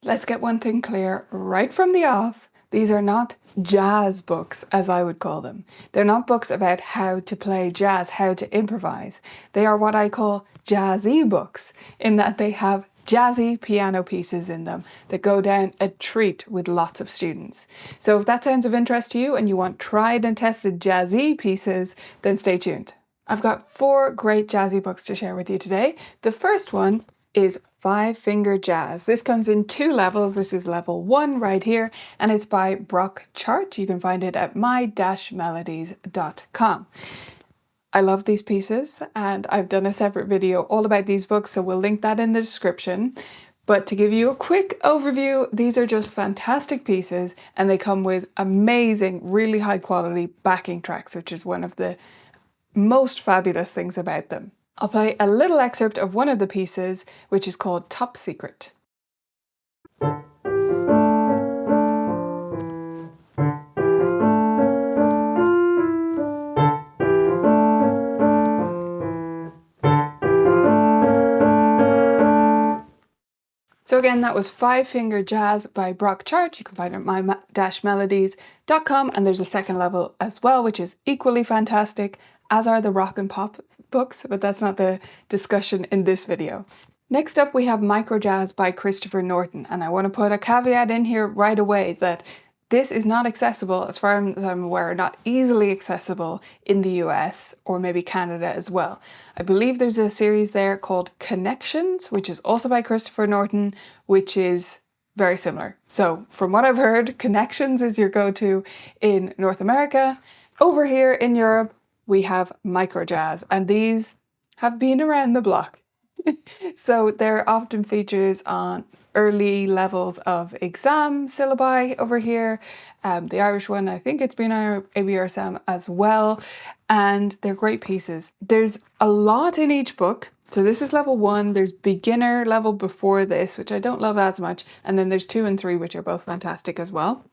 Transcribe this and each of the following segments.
Let's get one thing clear right from the off. These are not jazz books, as I would call them. They're not books about how to play jazz, how to improvise. They are what I call jazzy books, in that they have jazzy piano pieces in them that go down a treat with lots of students. So if that sounds of interest to you and you want tried and tested jazzy pieces, then stay tuned. I've got 4 great jazzy books to share with you today. The first one is 5-Finger Jazz. This comes in 2 levels. This is level 1 right here, and it's by Brock Chart. You can find it at my-melodies.com. I love these pieces, and I've done a separate video all about these books, so we'll link that in the description. But to give you a quick overview, these are just fantastic pieces, and they come with amazing, really high quality backing tracks, which is one of the most fabulous things about them. I'll play a little excerpt of one of the pieces, which is called Top Secret. So again, that was 5-Finger Jazz by Brock Chart. You can find it at my-melodies.com, and there's a second level as well, which is equally fantastic, as are the rock and pop books, but that's not the discussion in this video. Next up, we have Microjazz by Christopher Norton, and I want to put a caveat in here right away that this is not accessible, as far as I'm aware, not easily accessible in the US or maybe Canada as well. I believe there's a series there called Connections, which is also by Christopher Norton, which is very similar. So from what I've heard, Connections is your go-to in North America. Over here in Europe, we have Microjazz, and these have been around the block. So they're often features on early levels of exam syllabi over here. The Irish one, I think it's been on ABRSM as well, and they're great pieces. There's a lot in each book. So this is level 1, there's beginner level before this, which I don't love as much, and then there's 2 and 3, which are both fantastic as well.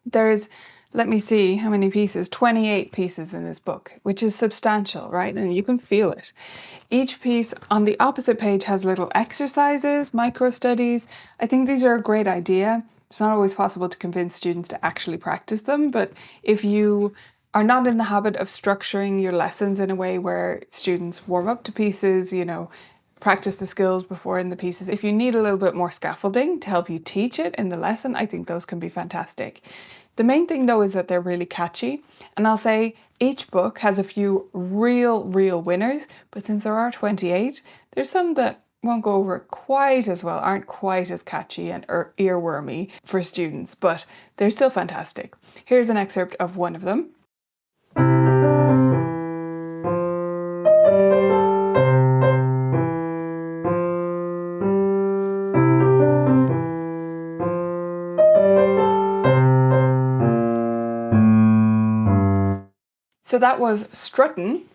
There's, let me see how many pieces, 28 pieces in this book, which is substantial, right? And you can feel it. Each piece on the opposite page has little exercises, micro studies. I think these are a great idea. It's not always possible to convince students to actually practice them, but if you are not in the habit of structuring your lessons in a way where students warm up to pieces, practice the skills before in the pieces. If you need a little bit more scaffolding to help you teach it in the lesson, I think those can be fantastic. The main thing though is that they're really catchy, and I'll say each book has a few real winners, but since there are 28, there's some that won't go over quite as well, aren't quite as catchy and earwormy for students, but they're still fantastic. Here's an excerpt of one of them. So that was Struttin',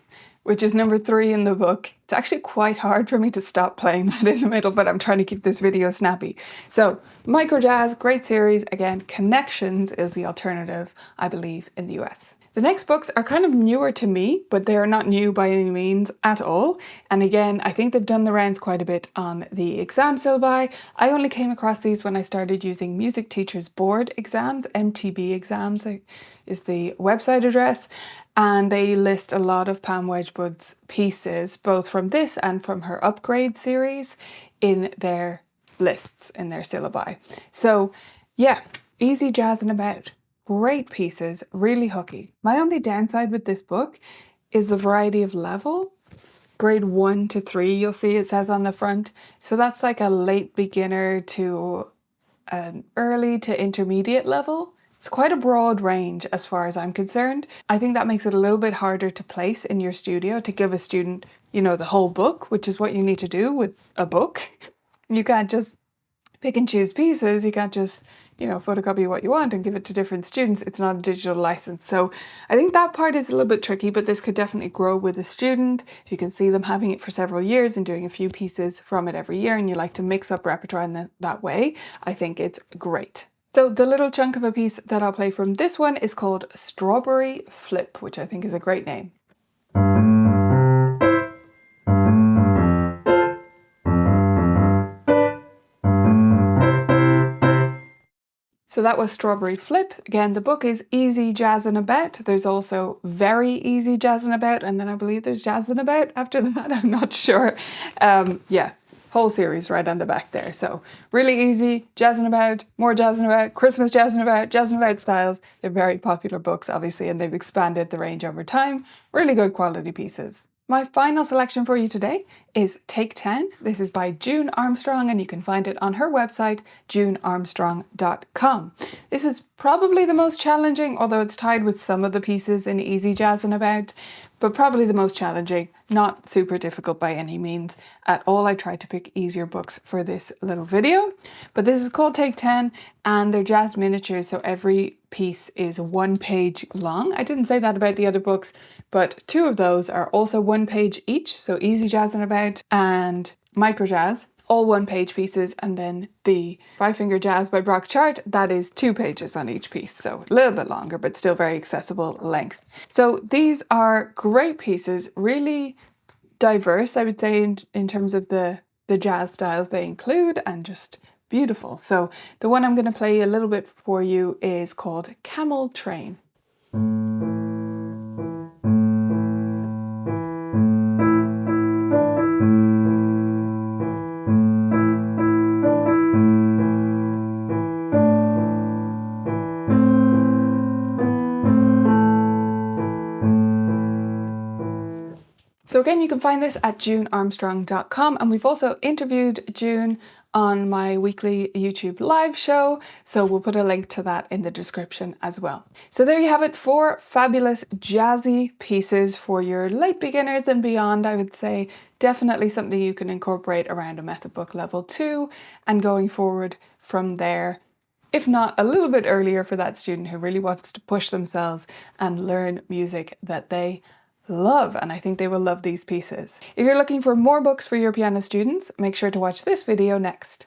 which is number 3 in the book. It's actually quite hard for me to stop playing that in the middle, but I'm trying to keep this video snappy. So Microjazz, great series. Again, Connections is the alternative, I believe, in the US. The next books are kind of newer to me, but they are not new by any means at all. And again, I think they've done the rounds quite a bit on the exam syllabi. I only came across these when I started using Music Teachers Board exams. MTB exams is the website address. And they list a lot of Pam Wedgwood's pieces, both from this and from her Upgrade series, in their lists, in their syllabi. So yeah, easy jazzing about. Great pieces, really hooky. My only downside with this book is the variety of level. Grade 1 to 3, you'll see it says on the front. So that's like a late beginner to an early to intermediate level. It's quite a broad range as far as I'm concerned. I think that makes it a little bit harder to place in your studio to give a student, the whole book, which is what you need to do with a book. You can't just pick and choose pieces. You can't just, photocopy what you want and give it to different students. It's not a digital license. So I think that part is a little bit tricky, but this could definitely grow with a student. If you can see them having it for several years and doing a few pieces from it every year, and you like to mix up repertoire in that way, I think it's great. So the little chunk of a piece that I'll play from this one is called Strawberry Flip, which I think is a great name. So that was Strawberry Flip. Again, the book is Easy Jazzin' About. There's also Very Easy Jazzin' About, and then I believe there's Jazzin' About after that. I'm not sure. Yeah, whole series right on the back there. So really easy, jazzin' about, more jazzin' about, Christmas jazzin' about styles. They're very popular books, obviously, and they've expanded the range over time. Really good quality pieces. My final selection for you today is Take 10. This is by June Armstrong, and you can find it on her website, junearmstrong.com. This is probably the most challenging, although it's tied with some of the pieces in Easy Jazzin' About, but probably the most challenging, not super difficult by any means at all. I tried to pick easier books for this little video, but this is called Take 10, and they're jazz miniatures, so every piece is 1 page long. I didn't say that about the other books, but 2 of those are also 1 page each, so Easy Jazzin' About and Microjazz, all 1 page pieces, and then the 5-Finger Jazz by Brock Chart, that is 2 pages on each piece, so a little bit longer, but still very accessible length. So these are great pieces, really diverse, I would say, in terms of the jazz styles they include, and just beautiful. So the one I'm going to play a little bit for you is called Camel Train. So again, you can find this at junearmstrong.com, and we've also interviewed June on my weekly YouTube live show, so we'll put a link to that in the description as well. So there you have it, 4 fabulous jazzy pieces for your late beginners and beyond. I would say definitely something you can incorporate around a method book level 2 and going forward from there, if not a little bit earlier, for that student who really wants to push themselves and learn music that they love, and I think they will love these pieces. If you're looking for more books for your piano students, make sure to watch this video next.